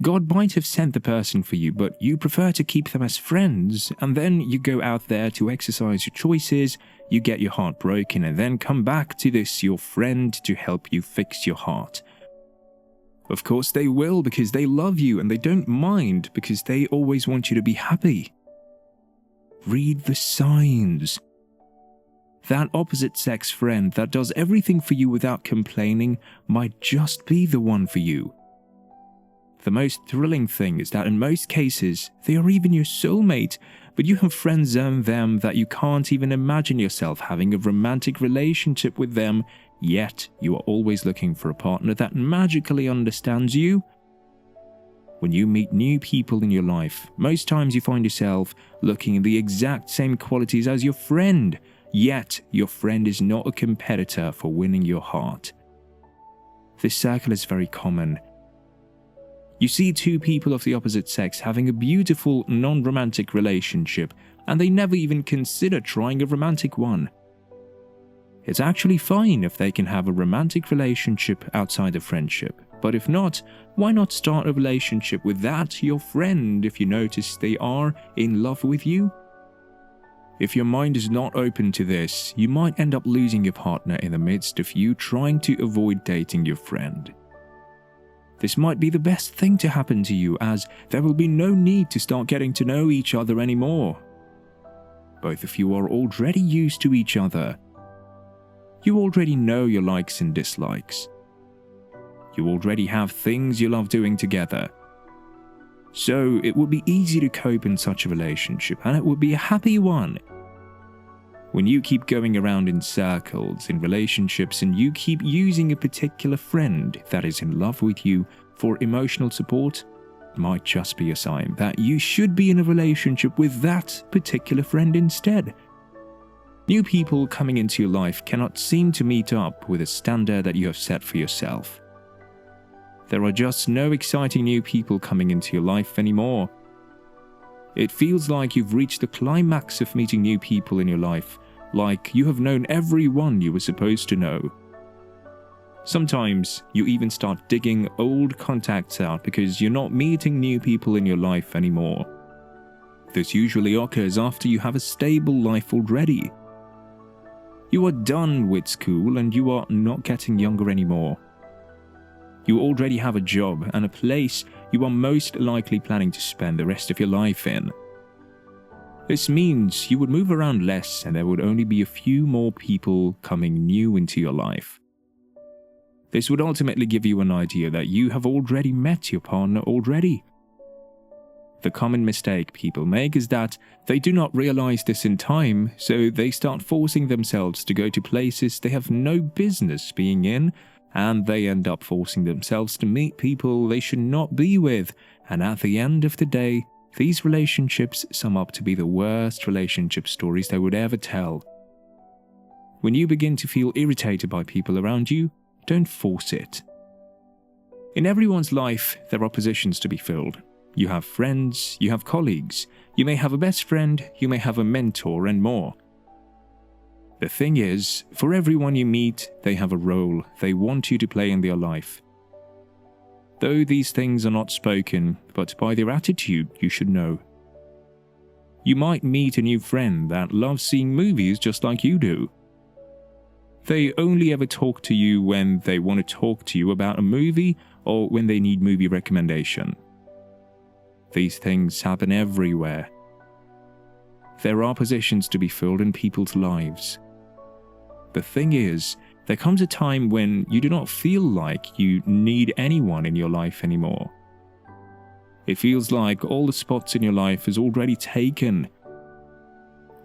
God might have sent the person for you, but you prefer to keep them as friends, and then you go out there to exercise your choices, you get your heart broken, and then come back to this your friend to help you fix your heart. Of course they will, because they love you, and they don't mind because they always want you to be happy. Read the signs. That opposite sex friend that does everything for you without complaining might just be the one for you. The most thrilling thing is that in most cases, they are even your soulmate, but you have friend-zoned them that you can't even imagine yourself having a romantic relationship with them, yet you are always looking for a partner that magically understands you. When you meet new people in your life, most times you find yourself looking at the exact same qualities as your friend, yet your friend is not a competitor for winning your heart. This circle is very common. You see two people of the opposite sex having a beautiful, non-romantic relationship, and they never even consider trying a romantic one. It's actually fine if they can have a romantic relationship outside of friendship, but if not, why not start a relationship with that your friend if you notice they are in love with you? If your mind is not open to this, you might end up losing your partner in the midst of you trying to avoid dating your friend. This might be the best thing to happen to you, as there will be no need to start getting to know each other anymore. Both of you are already used to each other. You already know your likes and dislikes. You already have things you love doing together. So it would be easy to cope in such a relationship, and it would be a happy one. When you keep going around in circles in relationships and you keep using a particular friend that is in love with you for emotional support, it might just be a sign that you should be in a relationship with that particular friend instead. New people coming into your life cannot seem to meet up with a standard that you have set for yourself. There are just no exciting new people coming into your life anymore. It feels like you've reached the climax of meeting new people in your life, like you have known everyone you were supposed to know. Sometimes you even start digging old contacts out because you're not meeting new people in your life anymore. This usually occurs after you have a stable life already. You are done with school and you are not getting younger anymore. You already have a job and a place you are most likely planning to spend the rest of your life in. This means you would move around less and there would only be a few more people coming new into your life. This would ultimately give you an idea that you have already met your partner already. The common mistake people make is that they do not realize this in time, so they start forcing themselves to go to places they have no business being in, and they end up forcing themselves to meet people they should not be with, and at the end of the day, these relationships sum up to be the worst relationship stories they would ever tell. When you begin to feel irritated by people around you, don't force it. In everyone's life, there are positions to be filled. You have friends, you have colleagues, you may have a best friend, you may have a mentor, and more. The thing is, for everyone you meet, they have a role they want you to play in their life. Though these things are not spoken, but by their attitude you should know. You might meet a new friend that loves seeing movies just like you do. They only ever talk to you when they want to talk to you about a movie or when they need movie recommendation. These things happen everywhere. There are positions to be filled in people's lives. The thing is, there comes a time when you do not feel like you need anyone in your life anymore. It feels like all the spots in your life is already taken.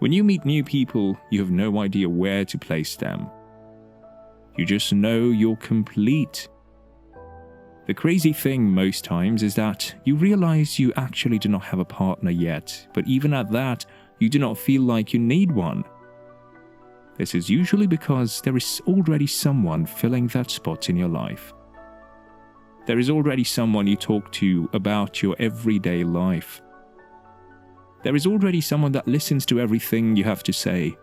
When you meet new people, you have no idea where to place them. You just know you're complete. The crazy thing most times is that you realize you actually do not have a partner yet, but even at that, you do not feel like you need one. This is usually because there is already someone filling that spot in your life. There is already someone you talk to about your everyday life. There is already someone that listens to everything you have to say.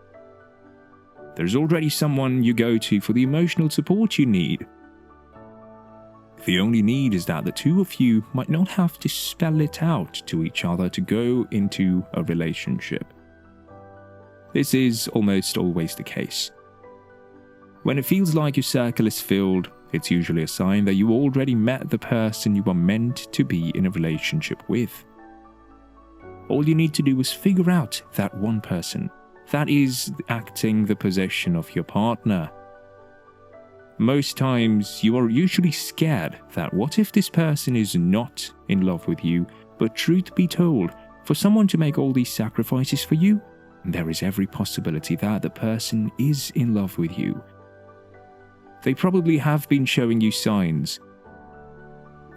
There is already someone you go to for the emotional support you need. The only need is that the two of you might not have to spell it out to each other to go into a relationship. This is almost always the case. When it feels like your circle is filled, it's usually a sign that you already met the person you are meant to be in a relationship with. All you need to do is figure out that one person that is acting the position of your partner. Most times, you are usually scared that what if this person is not in love with you, but truth be told, for someone to make all these sacrifices for you, there is every possibility that the person is in love with you. They probably have been showing you signs.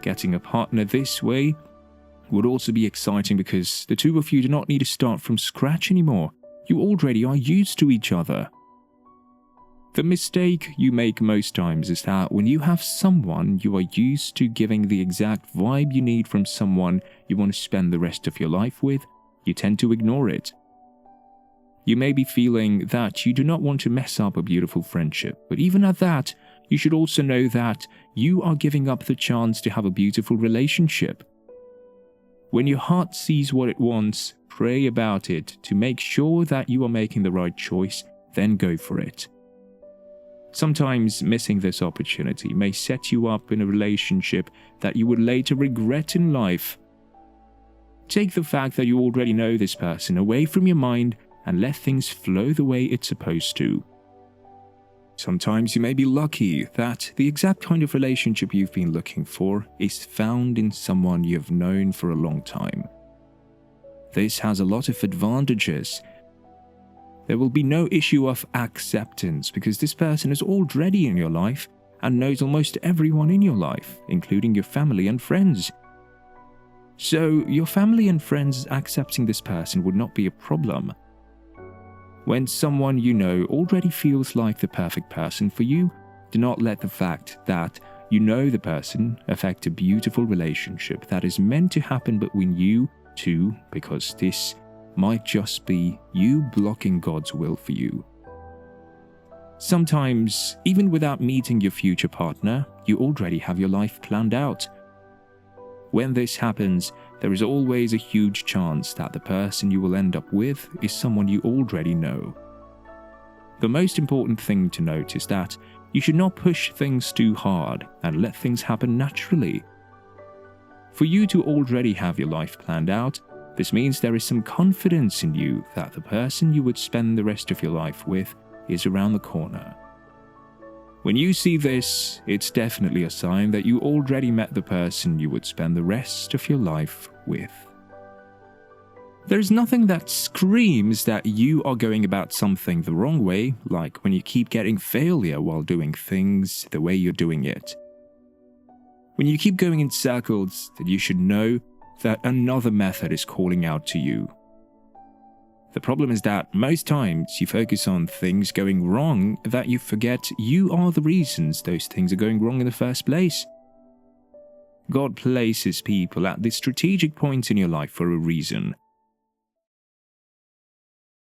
Getting a partner this way would also be exciting because the two of you do not need to start from scratch anymore. You already are used to each other. The mistake you make most times is that when you have someone you are used to giving the exact vibe you need from someone you want to spend the rest of your life with, you tend to ignore it. You may be feeling that you do not want to mess up a beautiful friendship, but even at that, you should also know that you are giving up the chance to have a beautiful relationship. When your heart sees what it wants, pray about it to make sure that you are making the right choice, then go for it. Sometimes missing this opportunity may set you up in a relationship that you would later regret in life. Take the fact that you already know this person away from your mind and let things flow the way it's supposed to. Sometimes you may be lucky that the exact kind of relationship you've been looking for is found in someone you've known for a long time. This has a lot of advantages. There will be no issue of acceptance because this person is already in your life and knows almost everyone in your life, including your family and friends. So your family and friends accepting this person would not be a problem. When someone you know already feels like the perfect person for you, do not let the fact that you know the person affect a beautiful relationship that is meant to happen between you two, because this might just be you blocking God's will for you. Sometimes, even without meeting your future partner, you already have your life planned out. When this happens, there is always a huge chance that the person you will end up with is someone you already know. The most important thing to note is that you should not push things too hard and let things happen naturally. For you to already have your life planned out, this means there is some confidence in you that the person you would spend the rest of your life with is around the corner. When you see this, it's definitely a sign that you already met the person you would spend the rest of your life with. There's nothing that screams that you are going about something the wrong way, like when you keep getting failure while doing things the way you're doing it. When you keep going in circles, then you should know that another method is calling out to you. The problem is that most times you focus on things going wrong that you forget you are the reasons those things are going wrong in the first place. God places people at this strategic point in your life for a reason.